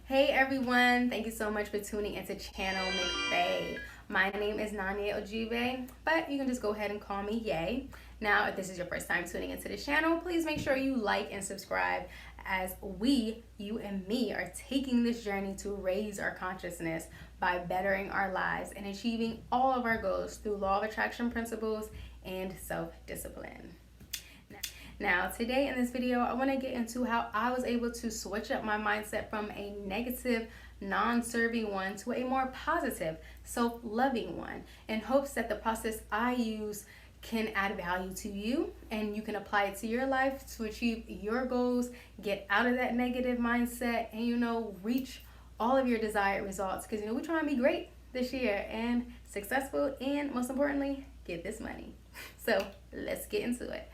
Hey everyone, thank you so much for tuning into channel McFae. My name is M.c.F.a.e, but you can just go ahead and call me Heyy. Now, if this is your first time tuning into the channel, please make sure you like and subscribe as we, you and me, are taking this journey to raise our consciousness by bettering our lives and achieving all of our goals through law of attraction principles and self-discipline. Now, today in this video, I want to get into how I was able to switch up my mindset from a negative, non-serving one to a more positive, self-loving one, in hopes that the process I use can add value to you and you can apply it to your life to achieve your goals, get out of that negative mindset, and reach all of your desired results. Because we're trying to be great this year and successful, and most importantly, get this money. So let's get into it.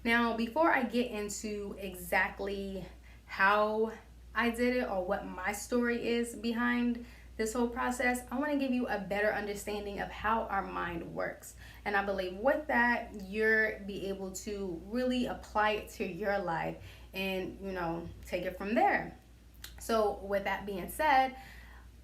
Now, before I get into exactly how I did it or what my story is behind this whole process, I want to give you a better understanding of how our mind works. And I believe with that, you'll be able to really apply it to your life and, take it from there. So with that being said,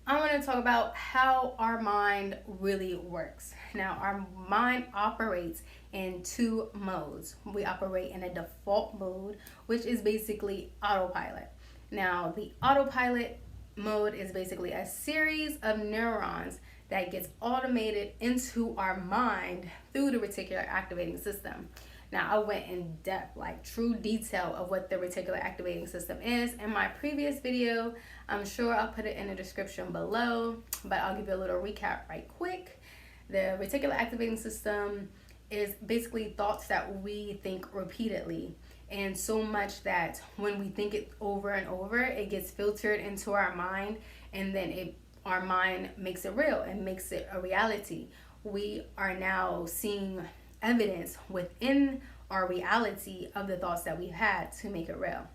I want to talk about how our mind really works. Now, our mind operates in two modes. We operate in a default mode, which is basically autopilot. Now, the autopilot mode is basically a series of neurons that gets automated into our mind through the reticular activating system. Now, I went in depth, like true detail of what the reticular activating system is in my previous video. I'm sure I'll put it in the description below, but I'll give you a little recap right quick. The reticular activating system is basically thoughts that we think repeatedly, and so much that when we think it over and over, it gets filtered into our mind, and then our mind makes it real and makes it a reality. We are now seeing evidence within our reality of the thoughts that we've had to make it real.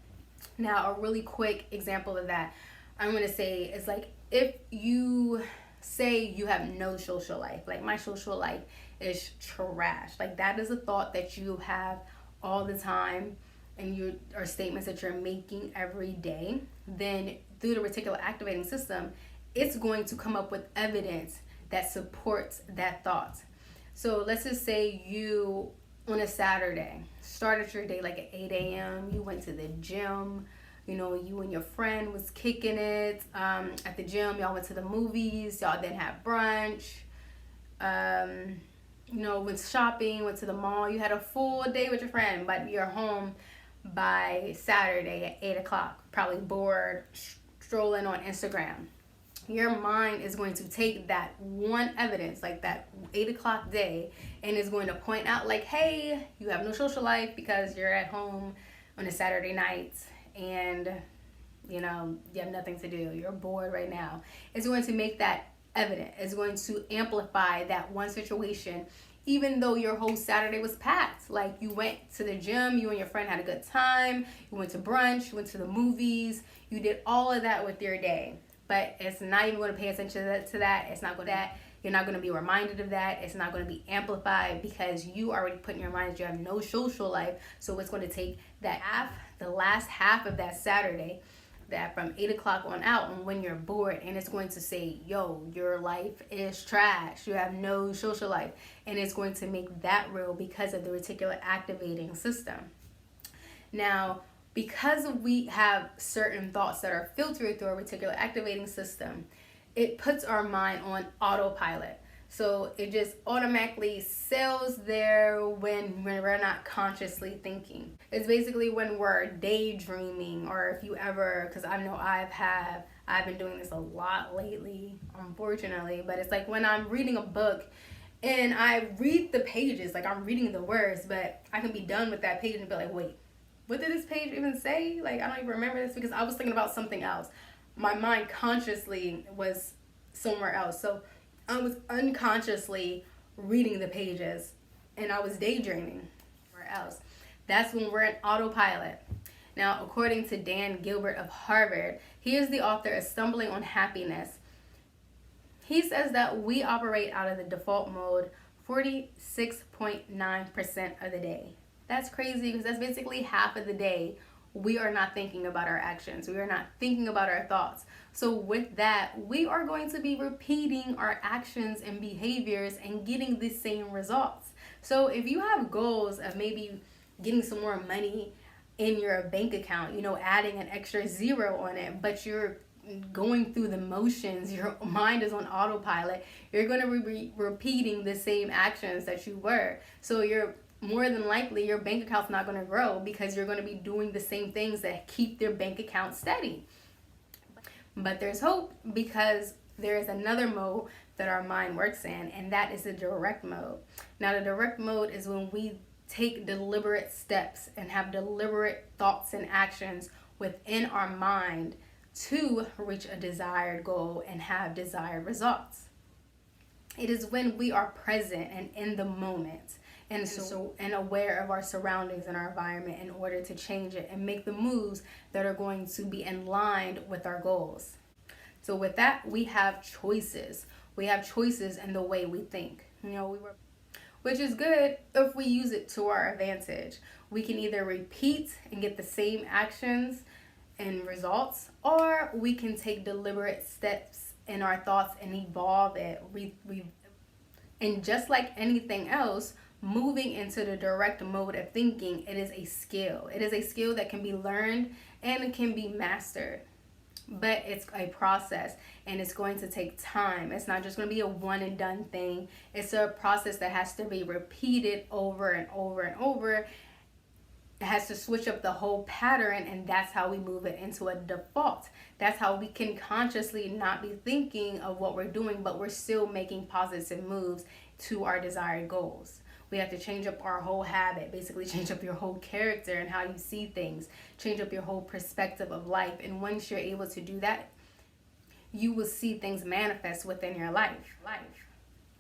Now, a really quick example of that I'm going to say is like, if you say you have no social life, like my social life is trash, like that is a thought that you have all the time and or statements that you're making every day, then through the reticular activating system, it's going to come up with evidence that supports that thought. So let's just say you, on a Saturday, started your day like at 8 a.m. You went to the gym. You and your friend was kicking it at the gym. Y'all went to the movies. Y'all then had brunch. Went shopping, went to the mall. You had a full day with your friend, but you're home by Saturday at 8 o'clock, probably bored, strolling on Instagram. Your mind is going to take that one evidence, like that 8 o'clock day, and is going to point out like, hey, you have no social life because you're at home on a Saturday night and you have nothing to do. You're bored right now. It's going to make that evident. It's going to amplify that one situation, even though your whole Saturday was packed. Like, you went to the gym, you and your friend had a good time, you went to brunch, you went to the movies, you did all of that with your day. But it's not even going to pay attention to that. It's not going to You're not going to be reminded of that. It's not going to be amplified because you already put in your mind that you have no social life. So it's going to take the last half of that Saturday, that from 8 o'clock on out, and when you're bored, and it's going to say, yo, your life is trash. You have no social life. And it's going to make that real because of the reticular activating system. Now, because we have certain thoughts that are filtered through our reticular activating system, it puts our mind on autopilot. So it just automatically sails there when we're not consciously thinking. It's basically when we're daydreaming, or if you ever, because I know I've been doing this a lot lately, unfortunately, but it's like when I'm reading a book and I read the pages, like I'm reading the words, but I can be done with that page and be like, wait, what did this page even say? Like, I don't even remember this because I was thinking about something else. My mind consciously was somewhere else. So I was unconsciously reading the pages and I was daydreaming somewhere else. That's when we're in autopilot. Now, according to Dan Gilbert of Harvard, he is the author of Stumbling on Happiness. He says that we operate out of the default mode 46.9% of the day. That's crazy because that's basically half of the day we are not thinking about our actions. We are not thinking about our thoughts. So with that, we are going to be repeating our actions and behaviors and getting the same results. So if you have goals of maybe getting some more money in your bank account, adding an extra zero on it, but you're going through the motions, your mind is on autopilot, you're going to be repeating the same actions that you were. So you're more than likely your bank account's not going to grow because you're going to be doing the same things that keep their bank account steady. But there's hope, because there is another mode that our mind works in, and that is the direct mode. Now, the direct mode is when we take deliberate steps and have deliberate thoughts and actions within our mind to reach a desired goal and have desired results. It is when we are present and in the moment and aware of our surroundings and our environment in order to change it and make the moves that are going to be in line with our goals. So with that, we have choices. We have choices in the way we think. Which is good if we use it to our advantage. We can either repeat and get the same actions and results, or we can take deliberate steps in our thoughts and evolve it. And just like anything else, moving into the direct mode of thinking, it is a skill. It is a skill that can be learned and it can be mastered. But it's a process, and it's going to take time. It's not just going to be a one and done thing. It's a process that has to be repeated over and over and over. It has to switch up the whole pattern, and that's how we move it into a default. That's how we can consciously not be thinking of what we're doing, but we're still making positive moves to our desired goals. We have to change up our whole habit, basically change up your whole character and how you see things, change up your whole perspective of life. And once you're able to do that, you will see things manifest within your life.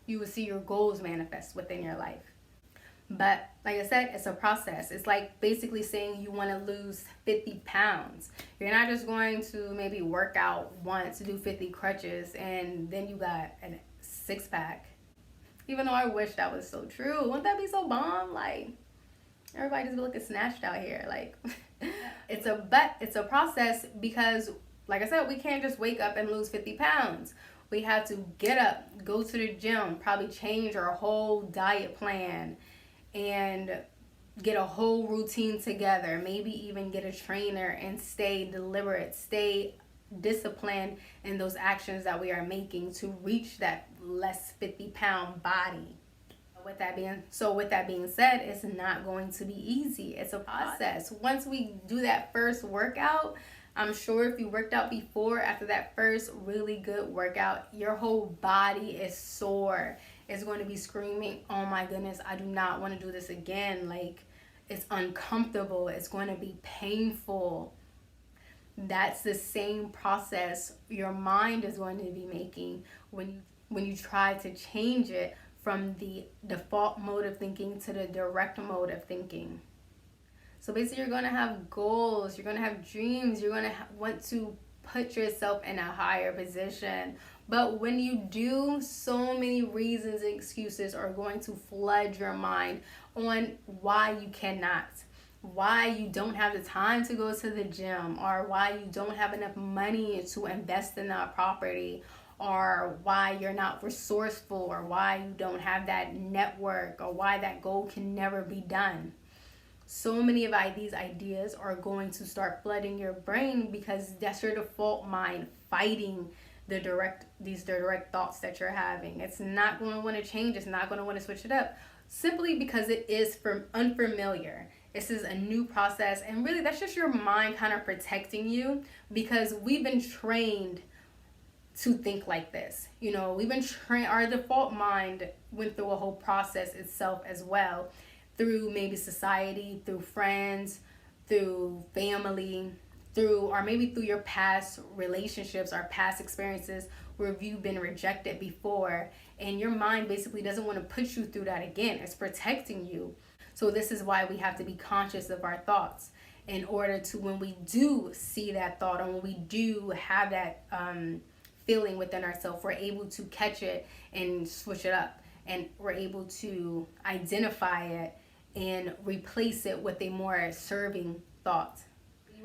You will see your goals manifest within your life. But like I said, it's a process. It's like basically saying you want to lose 50 pounds. You're not just going to maybe work out once to do 50 crunches and then you got a six pack. Even though I wish that was so true. Wouldn't that be so bomb? Like, everybody just be looking snatched out here. Like, it's a process, because, like I said, we can't just wake up and lose 50 pounds. We have to get up, go to the gym, probably change our whole diet plan, and get a whole routine together. Maybe even get a trainer and stay deliberate, stay disciplined in those actions that we are making to reach that less 50-pound body. With that being said, it's not going to be easy. It's a process. Once we do that first workout, I'm sure if you worked out before, after that first really good workout, your whole body is sore. It's going to be screaming, oh my goodness, I do not want to do this again. Like, it's uncomfortable. It's going to be painful. That's the same process your mind is going to be making when you try to change it from the default mode of thinking to the direct mode of thinking. So basically, you're going to have goals, you're going to have dreams, you're going to want to put yourself in a higher position. But when you do, so many reasons and excuses are going to flood your mind on why you cannot. Why you don't have the time to go to the gym, or why you don't have enough money to invest in that property, or why you're not resourceful, or why you don't have that network, or why that goal can never be done. So many of these ideas are going to start flooding your brain, because that's your default mind fighting these direct thoughts that you're having. It's not going to want to change. It's not going to want to switch it up, simply because it is unfamiliar. This is a new process, and really that's just your mind kind of protecting you, because we've been trained to think like this. We've been trained, our default mind went through a whole process itself as well, through maybe society, through friends, through family, or maybe through your past relationships or past experiences where you've been rejected before, and your mind basically doesn't want to put you through that again. It's protecting you. So this is why we have to be conscious of our thoughts, in order to, when we do see that thought, or when we do have that feeling within ourselves, we're able to catch it and switch it up, and we're able to identify it and replace it with a more serving thought.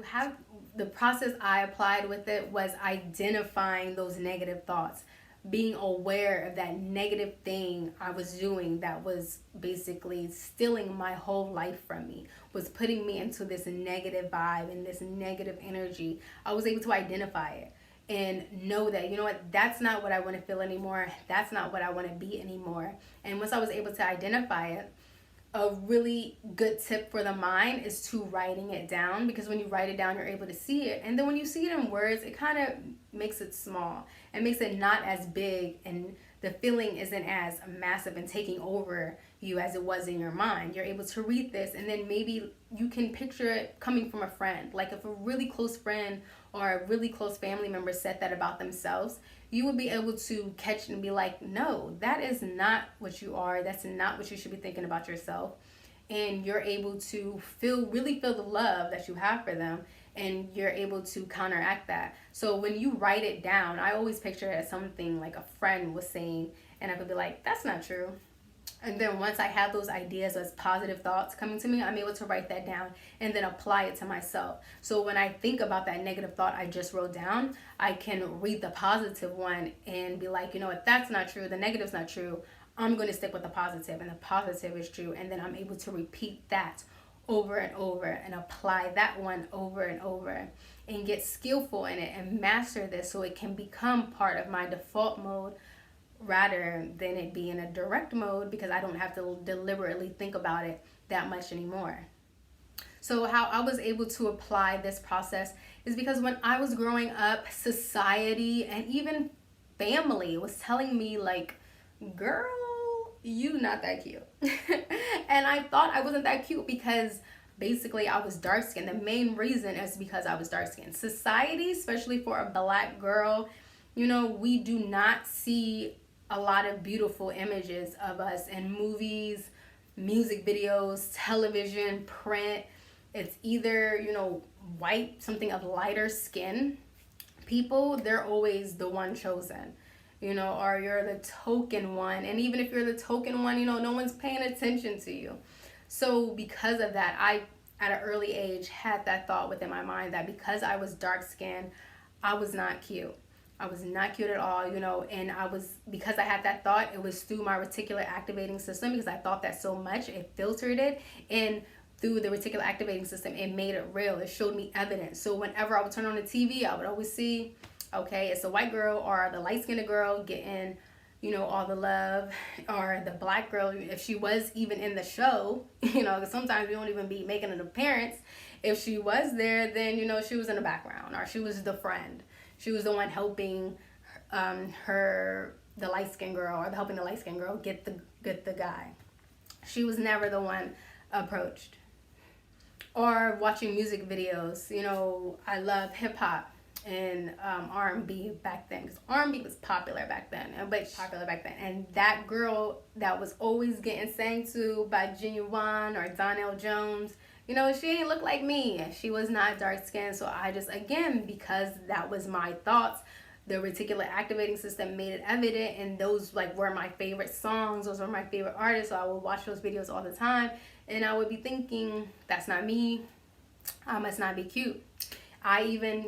Have the process I applied with it was identifying those negative thoughts, being aware of that negative thing I was doing that was basically stealing my whole life from me, was putting me into this negative vibe and this negative energy. I was able to identify it and know that, you know what, that's not what I want to feel anymore. That's not what I want to be anymore. And once I was able to identify it, a really good tip for the mind is to writing it down, because when you write it down, you're able to see it. And then when you see it in words, it kind of makes it small and makes it not as big, and the feeling isn't as massive and taking over you as it was in your mind. You're able to read this, and then maybe you can picture it coming from a friend. Like if a really close friend or a really close family member said that about themselves, you would be able to catch it and be like, no, that is not what you are. That's not what you should be thinking about yourself. And you're able to really feel the love that you have for them, and you're able to counteract that. So when you write it down, I always picture it as something like a friend was saying, and I could be like, that's not true. And then once I have those ideas as positive thoughts coming to me, I'm able to write that down and then apply it to myself. So when I think about that negative thought I just wrote down, I can read the positive one and be like, you know what, that's not true. The negative's not true. I'm going to stick with the positive, and the positive is true. And then I'm able to repeat that over and over and apply that one over and over and get skillful in it and master this so it can become part of my default mode, rather than it be in a direct mode, because I don't have to deliberately think about it that much anymore. So how I was able to apply this process is because when I was growing up, society and even family was telling me like, girl, you not that cute. And I thought I wasn't that cute because basically I was dark skinned. The main reason is because I was dark skinned. Society, especially for a black girl, you know, we do not see a lot of beautiful images of us in movies, music videos, television, print. It's either, you know, white, something of lighter skin people, they're always the one chosen, you know, or you're the token one. And even if you're the token one, you know, no one's paying attention to you. So because of that, I, at an early age, had that thought within my mind that because I was dark skinned, I was not cute. I was not cute at all, you know, and because I had that thought, it was through my reticular activating system, because I thought that so much, it filtered it, and through the reticular activating system, it made it real. It showed me evidence. So whenever I would turn on the TV, I would always see, okay, it's a white girl or the light-skinned girl getting, you know, all the love, or the black girl, if she was even in the show, you know, because sometimes we won't even be making an appearance. If she was there, then, you know, she was in the background, or she was the friend. She was the one helping the light-skinned girl, or helping the light-skinned girl get the guy. She was never the one approached. Or watching music videos. You know, I love hip-hop and R&B back then, because R&B was popular back then, and that girl that was always getting sang to by Genuine or Donnell Jones, you know, she ain't look like me. She was not dark skinned. So I just, again, because that was my thoughts, the reticular activating system made it evident, and those like were my favorite songs. Those were my favorite artists. So I would watch those videos all the time, and I would be thinking, that's not me. I must not be cute. I even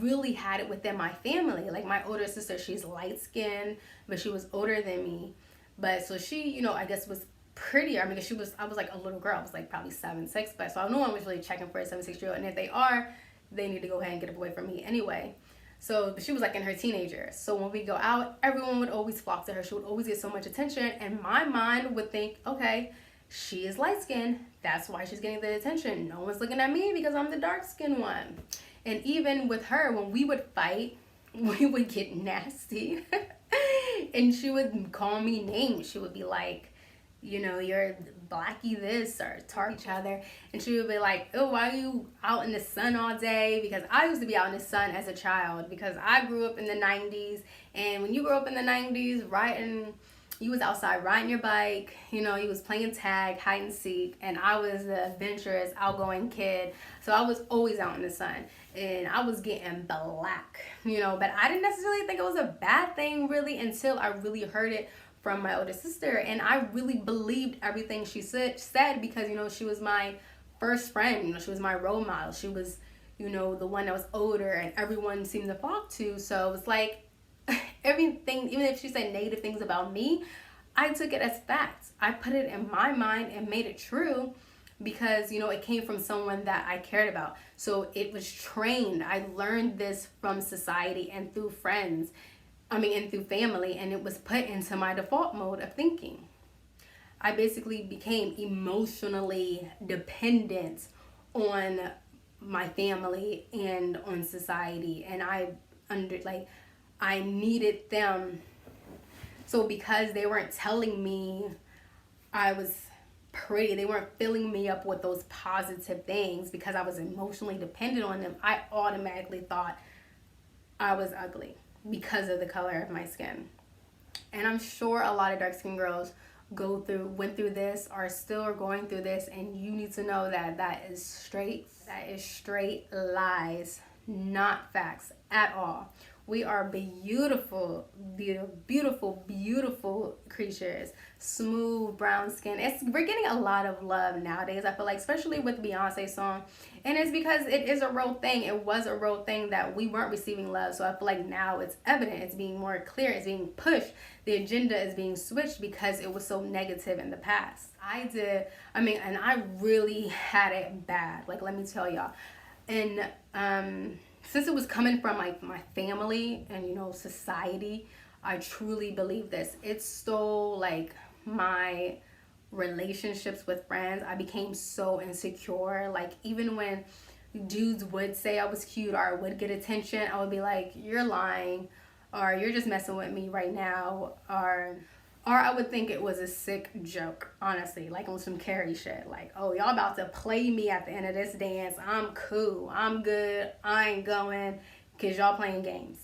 really had it within my family. Like my older sister, she's light skinned, but she was older than me. But so she, you know, I guess was prettier. I mean, I was like a little girl. I was like probably 7'6", but so no one was really checking for a 7'6" and if they are, they need to go ahead and get away from me anyway. So she was like in her teenager. So when we go out, everyone would always flock to her. She would always get so much attention, and my mind would think, okay, she is light skinned, that's why she's getting the attention. No one's looking at me because I'm the dark skinned one. And even with her, when we would fight, we would get nasty. And she would call me names. She would be like, you know, you're blackie this, or tar each other. And she would be like, oh, why are you out in the sun all day? Because I used to be out in the sun as a child, because I grew up in the 90s. And when you grew up in the 90s, you was outside riding your bike, you know, you was playing tag, hide and seek, and I was the adventurous, outgoing kid. So I was always out in the sun, and I was getting black, you know, but I didn't necessarily think it was a bad thing really until I really heard it from my older sister, and I really believed everything she said because, you know, she was my first friend, you know, she was my role model. She was, you know, the one that was older and everyone seemed to flock to. So it was like everything, even if she said negative things about me, I took it as facts. I put it in my mind and made it true because, you know, it came from someone that I cared about. So it was trained. I learned this from society and through friends, and through family, and it was put into my default mode of thinking. I basically became emotionally dependent on my family and on society, and I needed them. So because they weren't telling me I was pretty, they weren't filling me up with those positive things because I was emotionally dependent on them, I automatically thought I was ugly because of the color of my skin. And I'm sure a lot of dark skinned girls went through this, are still going through this, and you need to know that is straight lies, not facts at all. We are beautiful, beautiful, beautiful, beautiful creatures. Smooth brown skin. We're getting a lot of love nowadays, I feel like, especially with Beyonce's song. And it's because it is a real thing. It was a real thing that we weren't receiving love. So I feel like now it's evident. It's being more clear. It's being pushed. The agenda is being switched because it was so negative in the past. And I really had it bad. Like, let me tell y'all. And since it was coming from my family and, you know, society, I truly believe this. It stole like my relationships with friends. I became so insecure. Like, even when dudes would say I was cute or I would get attention, I would be like, you're lying, or you're just messing with me right now, or I would think it was a sick joke, honestly, like on some Carrie shit. Like, oh, y'all about to play me at the end of this dance. I'm cool. I'm good. I ain't going because y'all playing games.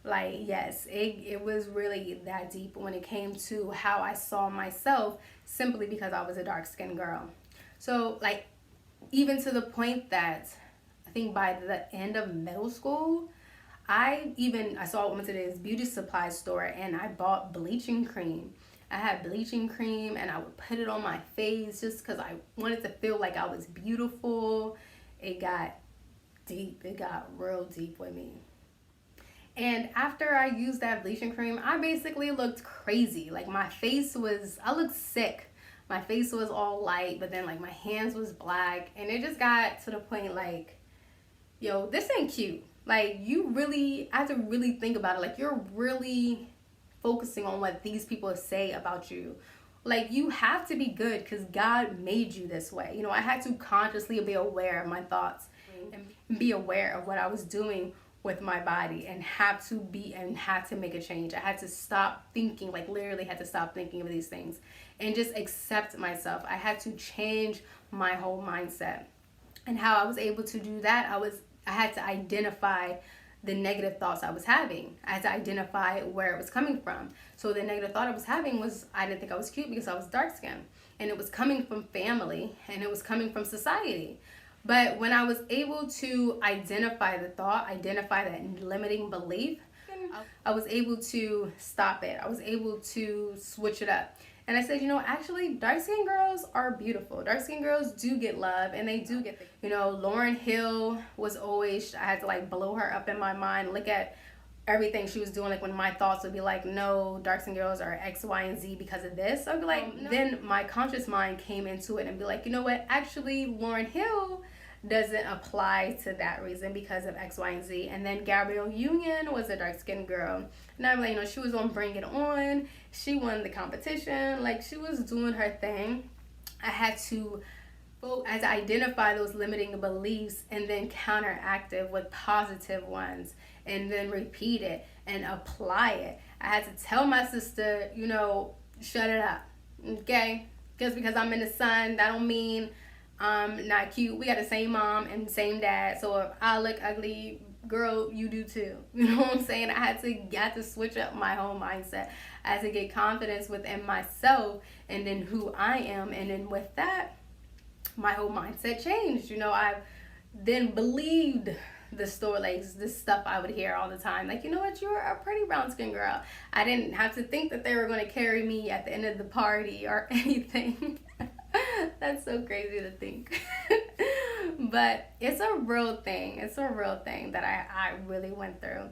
Like, yes, it was really that deep when it came to how I saw myself simply because I was a dark-skinned girl. So, like, even to the point that I think by the end of middle school, I went to this beauty supply store and I bought bleaching cream. I had bleaching cream and I would put it on my face just because I wanted to feel like I was beautiful. It got deep. It got real deep with me. And after I used that bleaching cream, I basically looked crazy. Like, I looked sick. My face was all light, but then like my hands was black. And it just got to the point like, yo, this ain't cute. Like, I have to really think about it. Like, you're really focusing on what these people say about you. Like, you have to be good because God made you this way. You know, I had to consciously be aware of my thoughts and be aware of what I was doing with my body and have to make a change. I had to stop thinking, like literally had to stop thinking of these things and just accept myself. I had to change my whole mindset. And how I was able to do that, I had to identify the negative thoughts I was having. I had to identify where it was coming from. So the negative thought I was having was I didn't think I was cute because I was dark skinned. And it was coming from family and it was coming from society. But when I was able to identify the thought, identify that limiting belief, I was able to stop it. I was able to switch it up. And I said, you know, actually, dark-skinned girls are beautiful. Dark-skinned girls do get love, and they do get, Lauryn Hill was always, I had to, like, blow her up in my mind, look at everything she was doing, like, when my thoughts would be like, no, dark-skinned girls are X, Y, and Z because of this. I'd be like, no. Then my conscious mind came into it and be like, you know what, actually, Lauryn Hill doesn't apply to that reason because of X, Y, and Z. And then Gabrielle Union was a dark-skinned girl. And I'm like, she was on Bring It On. She won the competition. Like, she was doing her thing. I had to identify those limiting beliefs and then counteract it with positive ones and then repeat it and apply it. I had to tell my sister, shut it up, okay? Just because I'm in the sun, that don't mean I'm not cute. We got the same mom and the same dad. So if I look ugly, girl, you do too. You know what I'm saying? I had to switch up my whole mindset. I had to get confidence within myself and then who I am. And then with that, my whole mindset changed. I then believed the story, like the stuff I would hear all the time. Like, you know what? You're a pretty brown skin girl. I didn't have to think that they were going to carry me at the end of the party or anything. That's so crazy to think. But it's a real thing. It's a real thing that I really went through.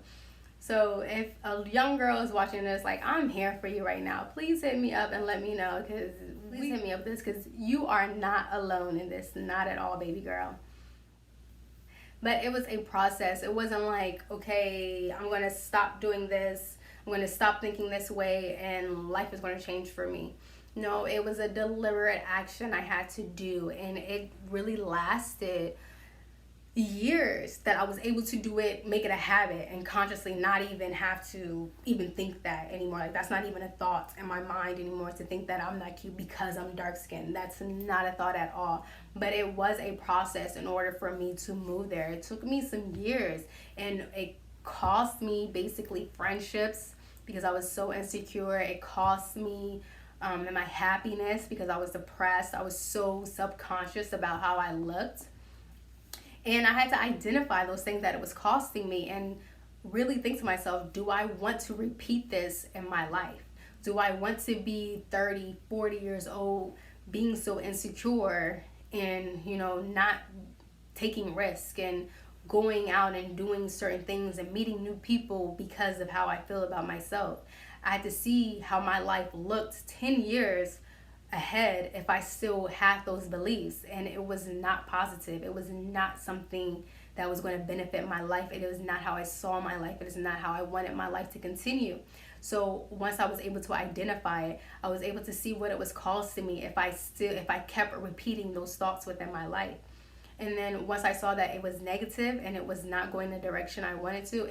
So if a young girl is watching this, like, I'm here for you right now. Please hit me up and let me know, because please hit me up this, because you are not alone in this, not at all, baby girl. But it was a process. It wasn't like, okay, I'm going to stop doing this, I'm going to stop thinking this way, and life is going to change for me. No, it was a deliberate action I had to do, and it really lasted years that I was able to do it, make it a habit, and consciously not even have to even think that anymore. Like, that's not even a thought in my mind anymore, to think that I'm not cute because I'm dark skinned. That's not a thought at all. But it was a process in order for me to move there. It took me some years, and it cost me basically friendships because I was so insecure. It cost me my happiness because I was depressed. I was so subconscious about how I looked. And I had to identify those things that it was costing me and really think to myself, do I want to repeat this in my life? Do I want to be 30, 40 years old, being so insecure and, not taking risk and going out and doing certain things and meeting new people because of how I feel about myself? I had to see how my life looked 10 years ahead if I still had those beliefs, and it was not positive. It was not something that was going to benefit my life. It was not how I saw my life. It is not how I wanted my life to continue. So once I was able to identify it, I was able to see what it was costing me if I kept repeating those thoughts within my life. And then once I saw that it was negative and it was not going the direction I wanted to,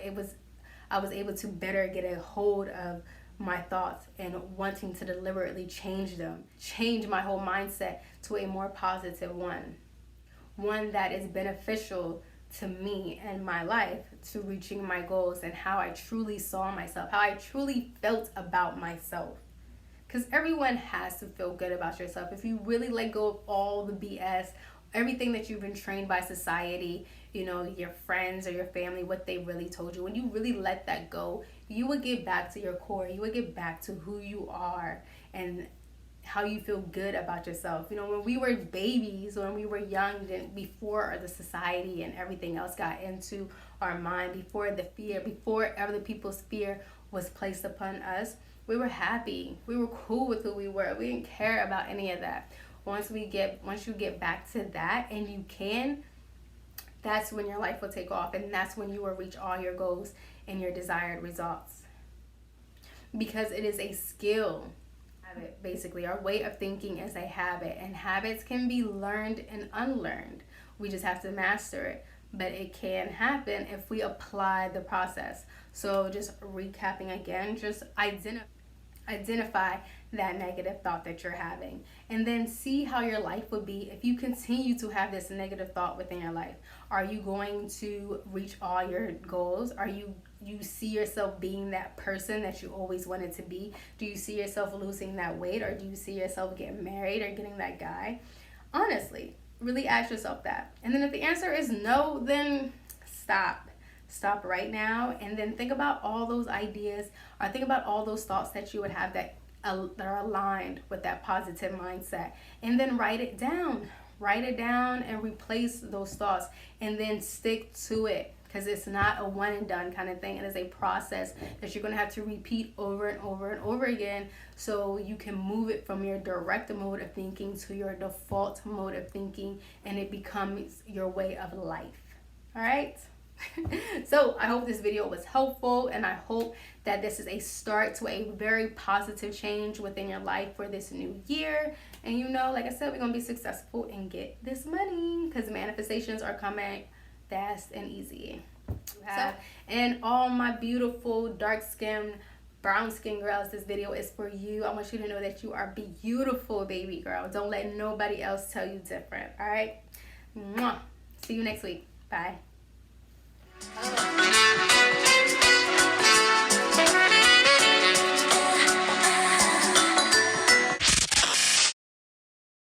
I was able to better get a hold of my thoughts and wanting to deliberately change them, change my whole mindset to a more positive one that is beneficial to me and my life, to reaching my goals and how I truly saw myself, how I truly felt about myself. Because everyone has to feel good about yourself. If you really let go of all the BS, everything that you've been trained by society, your friends or your family, what they really told you, when you really let that go, you would get back to your core. You would get back to who you are and how you feel good about yourself. When we were babies, when we were young, before the society and everything else got into our mind, before other people's fear was placed upon us, we were happy. We were cool with who we were. We didn't care about any of that. Once you get back to that, and you can, that's when your life will take off, and that's when you will reach all your goals and your desired results. Because it is a skill. Habit, basically, our way of thinking is a habit, and habits can be learned and unlearned. We just have to master it. But it can happen if we apply the process. So just recapping again, just identify that negative thought that you're having, and then see how your life would be if you continue to have this negative thought within your life. Are you going to reach all your goals? Are you see yourself being that person that you always wanted to be? Do you see yourself losing that weight, or do you see yourself getting married or getting that guy? Honestly, really ask yourself that. And then if the answer is no, then stop right now, and then think about all those ideas, or think about all those thoughts that you would have that are aligned with that positive mindset, and then write it down and replace those thoughts, and then stick to it, because it's not a one and done kind of thing. It is a process that you're going to have to repeat over and over and over again, so you can move it from your direct mode of thinking to your default mode of thinking, and it becomes your way of life. All right. So I hope this video was helpful, and I hope that this is a start to a very positive change within your life for this new year. And like I said, we're gonna be successful and get this money, because manifestations are coming fast and easy. And all my beautiful dark skin, brown skin girls, this video is for you. I want you to know that you are beautiful, baby girl. Don't let nobody else tell you different. All right. Mwah. See you next week. Bye.